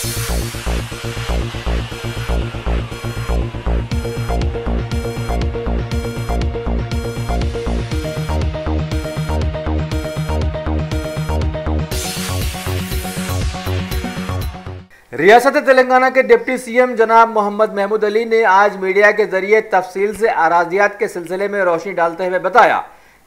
रियासत तेलंगाना के deputy CM जनाब मोहम्मद महमूद अली ने आज मीडिया के जरिए तफसील से अराजियात के सिलसिले में रोशनी डालते हुए बताया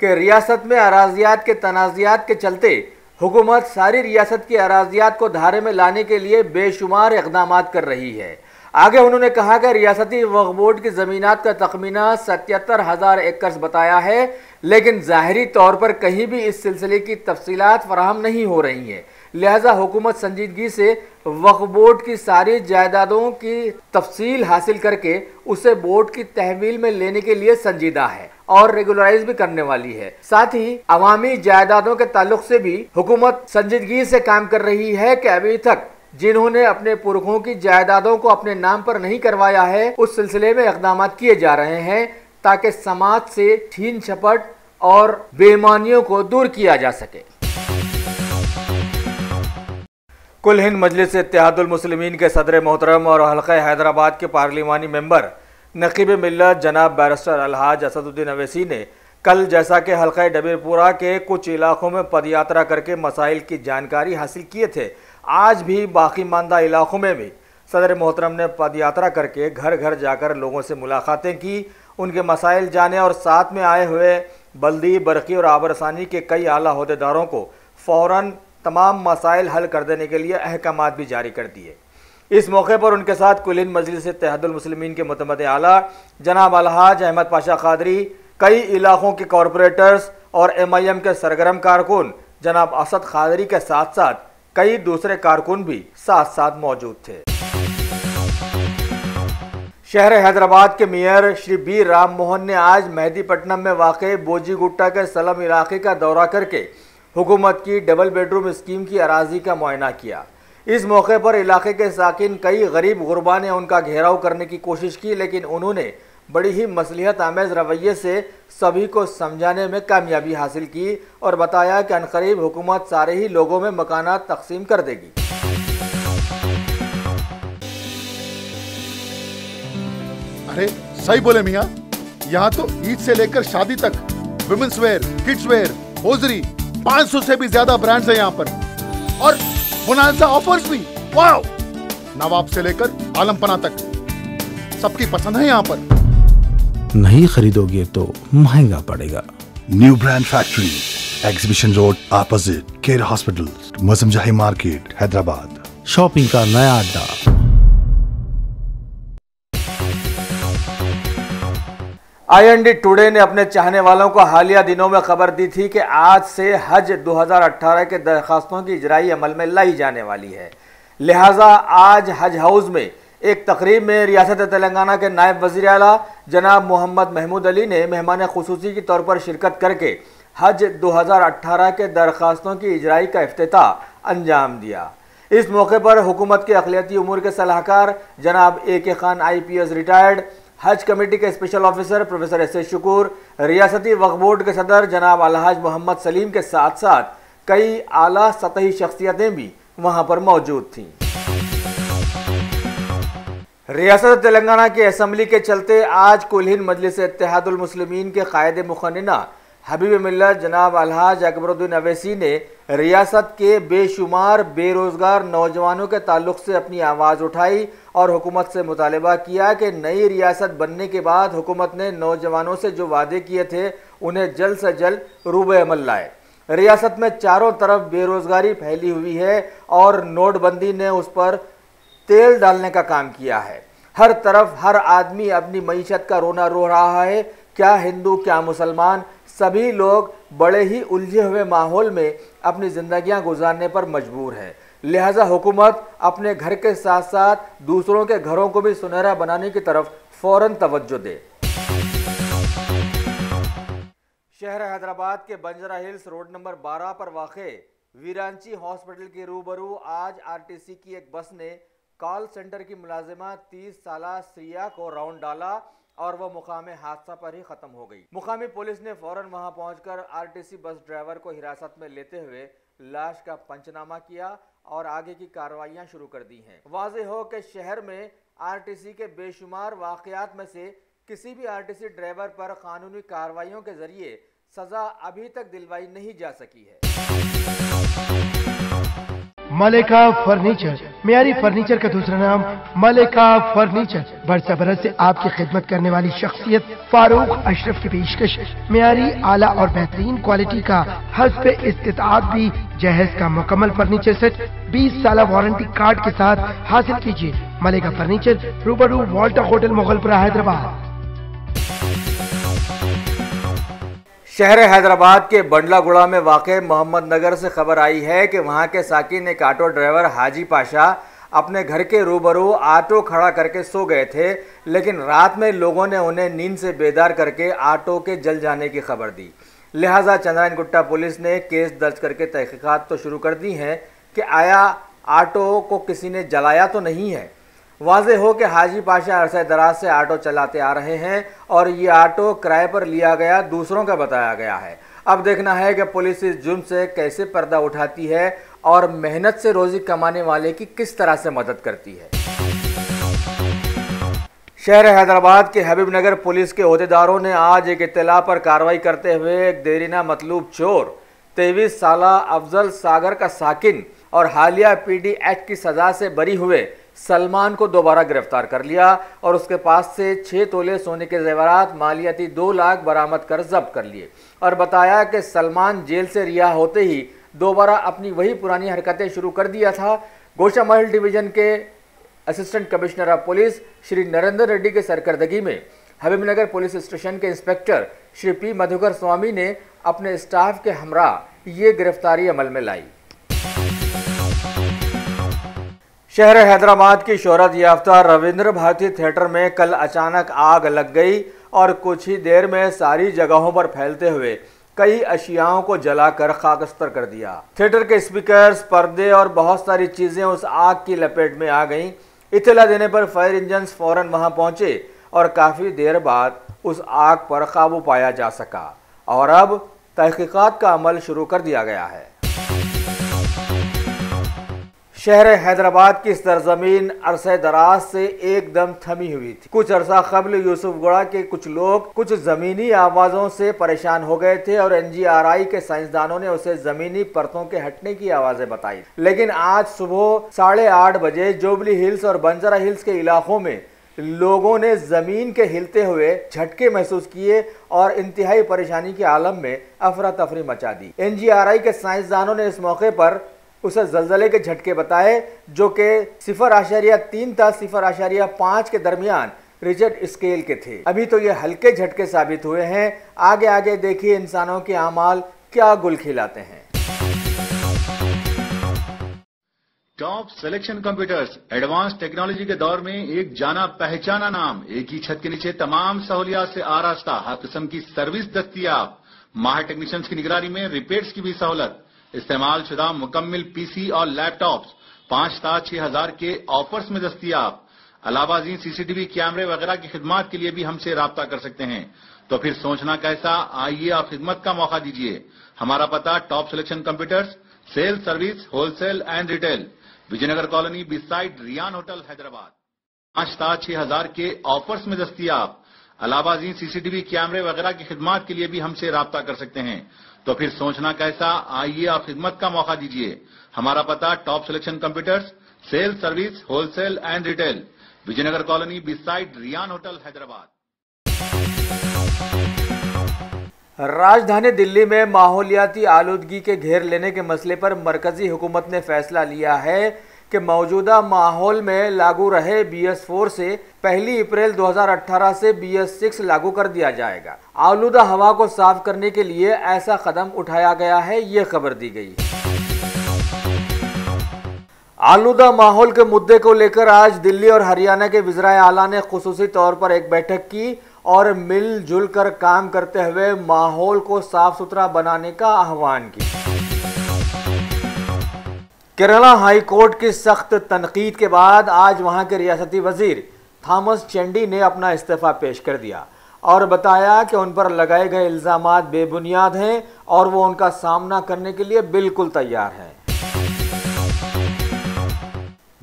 कि रियासत में अराजियात के तनाज़ात के चलते हुकूमत सारी रियासत की अराजियात को धारे में लाने के लिए बेशुमार इक़दाम कर रही है। आगे उन्होंने कहा कि रियासती वक्फ बोर्ड की ज़मीनात का तखमीना 77,000 एकड़ बताया है, लेकिन ज़ाहिरी तौर पर कहीं भी इस सिलसिले की तफसीलात फराहम नहीं हो रही हैं। लिहाजा हुकूमत संजीदगी से वक्फ बोर्ड की सारी जायदादों की तफसील हासिल करके उसे बोर्ड की तहवील में लेने के लिए संजीदा है और रेगुलराइज भी करने वाली है। साथ ही अवामी जायदादों के ताल्लुक से भी हुकूमत संजीदगी से काम कर रही है कि अभी तक जिन्होंने अपने पुरखों की जायदादों को अपने नाम पर नहीं करवाया है, उस सिलसिले में इक़दाम किए जा रहे हैं ताकि समाज से छीन झपट और बेईमानियों को दूर किया जा सके। कुल हिंद मजलिस इत्तेहादुल मुस्लिमीन के सदर मोहतरम और हल्का हैदराबाद के पार्लिमानी मेंबर नकीब मिल्लत जनाब बैरिस्टर अलहाज असदुद्दीन अवैसी ने कल जैसा कि हल्का डबीरपुरा के कुछ इलाकों में पदयात्रा करके मसाइल की जानकारी हासिल किए थे, आज भी बाकी मानदा इलाकों में भी सदर मोहतरम ने पदयात्रा करके घर घर जाकर लोगों से मुलाकातें की, उनके मसाइल जाने और साथ में आए हुए बल्दी, बरकी और आबरसानी के कई आला अहदेदारों को फ़ौरन तमाम मसाइल हल कर देने के लिए अहकामात भी जारी कर दिए। इस मौके पर उनके साथ कुल हिंद मजलिस इत्तेहादुल मुस्लिमीन के मुतमद्दे आला जनाब अलहाज अहमद पाशा कादरी, कई इलाकों के कॉरपोरेटर्स और MIM के सरगर्म कारकुन जनाब असद कादरी के साथ साथ कई दूसरे कारकुन भी साथ साथ मौजूद थे। शहर हैदराबाद के मेयर श्री बी राम मोहन ने आज मेहदीपट्टनम में वाक़े बोजीगुट्टा के सलम इलाके का दौरा करके हुकूमत की डबल बेडरूम स्कीम की अराजी का मुआयना किया। इस मौके पर इलाके के साकिन कई गरीब गुरबा ने उनका घेराव करने की कोशिश की, लेकिन उन्होंने बड़ी ही मसलिहत आमेज रवैये से सभी को समझाने में कामयाबी हासिल की और बताया कि अनकरीब हुकूमत सारे ही लोगों में मकानात तकसीम कर देगी। अरे सही बोले मियाँ, यहाँ तो ईद से लेकर शादी तक womens wear, kids wear, hosiery 500 से भी ज्यादा ब्रांड्स हैं यहाँ पर और बोनांजा ऑफर्स भी। वाओ! नवाब से लेकर आलमपना तक सबकी पसंद है यहाँ पर। नहीं खरीदोगे तो महंगा पड़ेगा। New brand factory, exhibition road opposite care hospital, Moazzamjahi market, Hyderabad. Shopping का नया अड्डा। IND टुडे ने अपने चाहने वालों को हालिया दिनों में खबर दी थी कि आज से हज 2018 के दरखास्तों की इजराई अमल में लाई जाने वाली है। लिहाजा आज हज हाउस में एक तकरीब में रियासत तेलंगाना के नायब वज़ीर आला जनाब मोहम्मद महमूद अली ने मेहमान खुसूसी के तौर पर शिरकत करके हज 2018 के दरखास्तों की इजराई का इफ्तिताह अंजाम दिया। इस मौके पर हुकूमत के अक़लियती उमूर के सलाहकार जनाब AK खान IPS रिटायर्ड, हज कमेटी के special officer professor SS Shukoor, रियासती वक्फ बोर्ड के सदर जनाब अलहाज मोहम्मद सलीम के साथ साथ कई आला सतही शख्सियतें भी वहां पर मौजूद थीं। रियासत तेलंगाना की असम्बली के चलते आज कुल हिंद मजलिस इत्तेहादुल मुस्लिमीन के कायदे मुखन्निना हबीब मिल्लत जनाब अलहाज अकबरुद्दीन अवैसी ने रियासत के बेशुमार बेरोज़गार नौजवानों के ताल्लुक़ से अपनी आवाज़ उठाई और हुकूमत से मुतालबा किया कि नई रियासत बनने के बाद हुकूमत ने नौजवानों से जो वादे किए थे उन्हें जल्द से जल्द रूबे अमल लाए। रियासत में चारों तरफ बेरोज़गारी फैली हुई है और नोटबंदी ने उस पर तेल डालने का काम किया है। हर तरफ हर आदमी अपनी मईशत का रोना रो रहा है, क्या हिंदू क्या मुसलमान, सभी लोग बड़े ही उलझे हुए माहौल में अपनी ज़िंदगियां गुजारने पर मजबूर है। लिहाजा हुकूमत अपने घर के साथ साथ दूसरों के घरों को भी सुनहरा बनाने की तरफ फ़ौरन तवज्जो दे। शहर हैदराबाद के बंजारा हिल्स रोड नंबर 12 पर वाक़े वीरांची हॉस्पिटल के रूबरू आज RTC की एक बस ने कॉल सेंटर की मुलाजिमा 30 साला सिया को राउंड डाला और वह मुकामे हादसा पर ही खत्म हो गई। मुकामी पुलिस ने फौरन वहां पहुंचकर RTC बस ड्राइवर को हिरासत में लेते हुए लाश का पंचनामा किया और आगे की कार्रवाइयां शुरू कर दी हैं। वाज़ेह हो कि शहर में आरटीसी के बेशुमार वाक़यात में से किसी भी आरटीसी ड्राइवर पर कानूनी कार्रवाइयों के जरिए सजा अभी तक दिलवाई नहीं जा सकी है। मलेका फर्नीचर, मियारी फर्नीचर का दूसरा नाम मलेका फर्नीचर। बरस बरस से आपकी खिदमत करने वाली शख्सियत फारूक अशरफ की पेशकश मियारी, आला और बेहतरीन क्वालिटी का हस्ब इस्तिताअत भी जहेज का मुकम्मल फर्नीचर सेट 20 साल वारंटी कार्ड के साथ हासिल कीजिए। मलेका फर्नीचर, रूबरू वॉल्टर होटल, मुगलपुरा, हैदराबाद। शहर हैदराबाद के बंडलागुड़ा में वाक़े मोहम्मद नगर से खबर आई है कि वहां के साकिन एक ऑटो ड्राइवर हाजी पाशा अपने घर के रूबरू ऑटो खड़ा करके सो गए थे, लेकिन रात में लोगों ने उन्हें नींद से बेदार करके ऑटो के जल जाने की खबर दी। लिहाजा चंद्रायन गुट्टा पुलिस ने केस दर्ज करके तहकीकात तो शुरू कर दी हैं कि आया ऑटो को किसी ने जलाया तो नहीं है। वाज़ेह हो कि हाजी पाशा अरसे दराज से ऑटो चलाते आ रहे हैं और ये ऑटो किराए पर लिया गया दूसरों का बताया गया है। अब देखना है कि पुलिस इस जुर्म से कैसे पर्दा उठाती है और मेहनत से रोजी कमाने वाले की किस तरह से मदद करती है। शहर हैदराबाद के हबीबनगर पुलिस के ओहदेदारों ने आज एक इत्तला पर कार्रवाई करते हुए एक देरीना मतलूब चोर 23 साला अफजल सागर का साकिन और हालिया पीडी एक्ट की सजा से बरी हुए सलमान को दोबारा गिरफ्तार कर लिया और उसके पास से 6 तोले सोने के जेवरात मालियाती 2 लाख बरामद कर जब्त कर लिए और बताया कि सलमान जेल से रिहा होते ही दोबारा अपनी वही पुरानी हरकतें शुरू कर दिया था। गोशा महल डिवीजन के assistant commissioner of police Shri Narendra Reddy के सरकर्दगी में हबीबनगर पुलिस स्टेशन के इंस्पेक्टर श्री पी मधुकर स्वामी ने अपने स्टाफ के हमरा ये गिरफ्तारी अमल में लाई। शहर हैदराबाद की शोहरत याफ्ता रविंद्र भारती थिएटर में कल अचानक आग लग गई और कुछ ही देर में सारी जगहों पर फैलते हुए कई अशियाओं को जलाकर खाकस्तर कर दिया। थिएटर के स्पीकर्स, पर्दे और बहुत सारी चीजें उस आग की लपेट में आ गईं। इत्तला देने पर फायर इंजन्स फौरन वहां पहुंचे और काफी देर बाद उस आग पर काबू पाया जा सका और अब तहकीकात का अमल शुरू कर दिया गया है। शहर हैदराबाद की सरजमीन अरसे दराज से एकदम थमी हुई थी। कुछ अरसा कबल यूसुफगुड़ा के कुछ लोग कुछ जमीनी आवाजों से परेशान हो गए थे और NGRI के साइंसदानों ने उसे जमीनी परतों के हटने की आवाजें बताई, लेकिन आज सुबह 8:30 बजे जुबली हिल्स और बंजारा हिल्स के इलाकों में लोगों ने जमीन के हिलते हुए झटके महसूस किए और इंतहाई परेशानी के आलम में अफरा तफरी मचा दी। NGRI के साइंसदानों ने इस मौके पर उसे जलजले के झटके बताए जो कि 0.3 था 0.5 के दरमियान रिचर्ड स्केल के थे। अभी तो ये हल्के झटके साबित हुए हैं। आगे आगे देखिए इंसानों के आमाल क्या गुल खिलाते हैं। Top selection computers advance technology के दौर में एक जाना पहचाना नाम, एक ही छत के नीचे तमाम सहूलियात से आरास्ता, हर किस्म की सर्विस दस्तियाब, माहिर टेक्नीशियंस की निगरानी में रिपेयर्स की भी सहूलत, इस्तेमाल शुदा मुकम्मल पीसी और लैपटॉप्स 5,6,000 के ऑफर्स में दस्तियाब। अलावा CCTV कैमरे वगैरह की खिदमत के लिए भी हमसे राब्ता कर सकते हैं। तो फिर सोचना कैसा, आइए आप खिदमत का मौका दीजिए। हमारा पता top selection computers, sale service, wholesale and retail, Vijayanagar colony beside Riyan hotel, Hyderabad. 5,6,000 के ऑफर्स में दस्तियाब। अलावा CCTV कैमरे वगैरह की खिदमत के लिए भी हमसे राब्ता कर सकते हैं। तो फिर सोचना कैसा, आइए आप खिदमत का मौका दीजिए। हमारा पता top selection computers, sale service, wholesale and retail, Vijayanagar colony beside Riyan hotel, Hyderabad. राजधानी दिल्ली में माहौलियाती आलूदगी के घेर लेने के मसले पर मरकजी हुकूमत ने फैसला लिया है कि मौजूदा माहौल में लागू रहे BS4 से 1 अप्रैल 2018 से BS6 लागू कर दिया जाएगा। आलूदा हवा को साफ करने के लिए ऐसा कदम उठाया गया है, ये खबर दी गई है। आलूदा माहौल के मुद्दे को लेकर आज दिल्ली और हरियाणा के वज़ीर आला ने खुसूसी तौर पर एक बैठक की और मिलजुल कर काम करते हुए माहौल को साफ सुथरा बनाने का आह्वान किया। केरला हाई कोर्ट की सख्त तनकीद के बाद आज वहां के रियासती वजीर थॉमस चेंडी ने अपना इस्तीफा पेश कर दिया और बताया कि उन पर लगाए गए इल्जामात बेबुनियाद हैं और वो उनका सामना करने के लिए बिल्कुल तैयार हैं।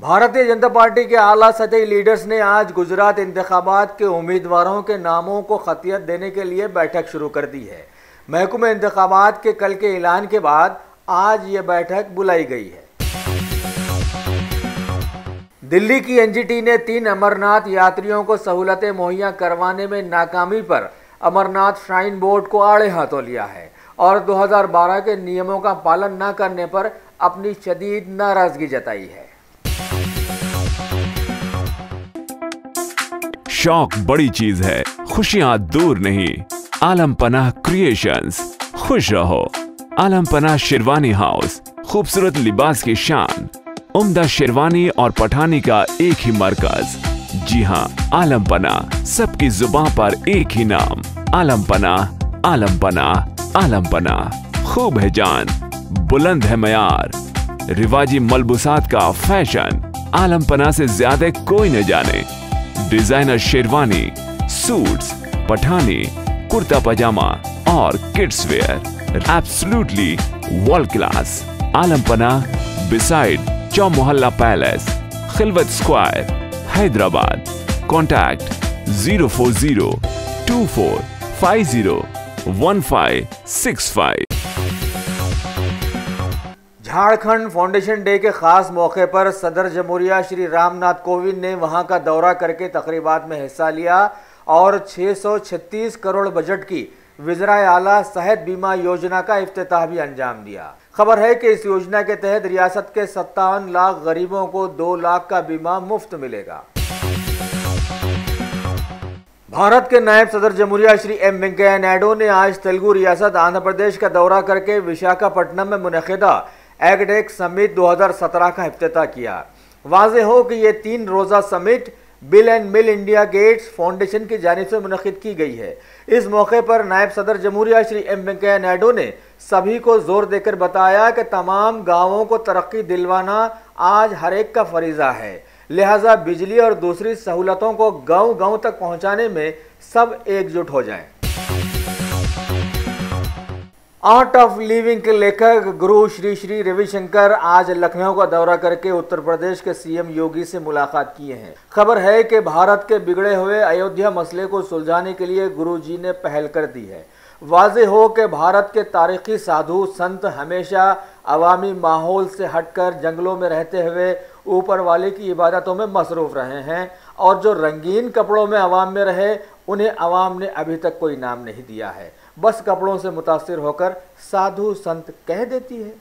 भारतीय जनता पार्टी के आला सतही लीडर्स ने आज गुजरात इंतखाबात के उम्मीदवारों के नामों को खतियत देने के लिए बैठक शुरू कर दी है। महकमे इंतखाबात के कल के ऐलान के बाद आज ये बैठक बुलाई गई है। दिल्ली की एनजीटी ने 3 अमरनाथ यात्रियों को सहूलतें मुहैया करवाने में नाकामी पर अमरनाथ श्राइन बोर्ड को आड़े हाथों लिया है और 2012 के नियमों का पालन न करने पर अपनी शदीद नाराजगी जताई है। शौक बड़ी चीज है, खुशियां दूर नहीं। आलम पनाह क्रिएशंस, खुश रहो। आलम पनाह शेरवानी हाउस, खूबसूरत लिबास की शान, उम्दा शेरवानी और पठानी का एक ही मरकज। जी हाँ, आलम पनाह, सबकी जुबान पर एक ही नाम। आलम पनाह, आलम पनाह, आलम पनाह। खूब है जान, बुलंद है मयार, रिवाजी मलबूसात का फैशन आलम पनाह से ज्यादा कोई न जाने। डिजाइनर शेरवानी, सूट्स, पठानी, कुर्ता पजामा और kids wear absolutely world class. Alam Panah beside Chowmahalla palace, Khilwat square, Hyderabad. Contact 04024501565। Jharkhand foundation day के खास मौके पर सदर जमहूरिया श्री रामनाथ कोविंद ने वहां का दौरा करके तकरीबात में हिस्सा लिया और 636 करोड़ बजट की वज़ीर आला सेहत बीमा योजना का इफ्तिताह भी अंजाम दिया। खबर है कि इस योजना के तहत रियासत के 57 लाख गरीबों को 2 लाख का बीमा मुफ्त मिलेगा। भारत के नायब सदर जमहूरिया श्री एम वेंकैया नायडू ने आज तेलुगु रियासत आंध्र प्रदेश का दौरा करके विशाखापट्टनम में मुनक़िदा एगडेक समिट 2017 का इफ्तिताह किया। वाज़ेह हो कि ये 3 रोज़ा summit Bill and Melinda Gates Foundation की जानिब से मुनक़िद की गई है। इस मौके पर नायब सदर जमहूरिया श्री एम वेंकैया नायडू ने सभी को जोर देकर बताया कि तमाम गाँवों को तरक्की दिलवाना आज हर एक का फरीज़ा है, लिहाजा बिजली और दूसरी सहूलतों को गाँव-गाँव तक पहुँचाने में सब एकजुट हो जाएं। आर्ट ऑफ लिविंग के लेखक गुरु श्री श्री रविशंकर आज लखनऊ का दौरा करके उत्तर प्रदेश के सीएम योगी से मुलाकात किए हैं। खबर है कि भारत के बिगड़े हुए अयोध्या मसले को सुलझाने के लिए गुरु जी ने पहल कर दी है। वाज़ेह हो कि भारत के तारीखी साधु संत हमेशा अवामी माहौल से हटकर जंगलों में रहते हुए ऊपर वाले की इबादतों में मसरूफ रहे हैं और जो रंगीन कपड़ों में अवाम में रहे उन्हें अवाम ने अभी तक कोई नाम नहीं दिया है। बस कपड़ों से मुतासिर होकर साधु संत कह देती है।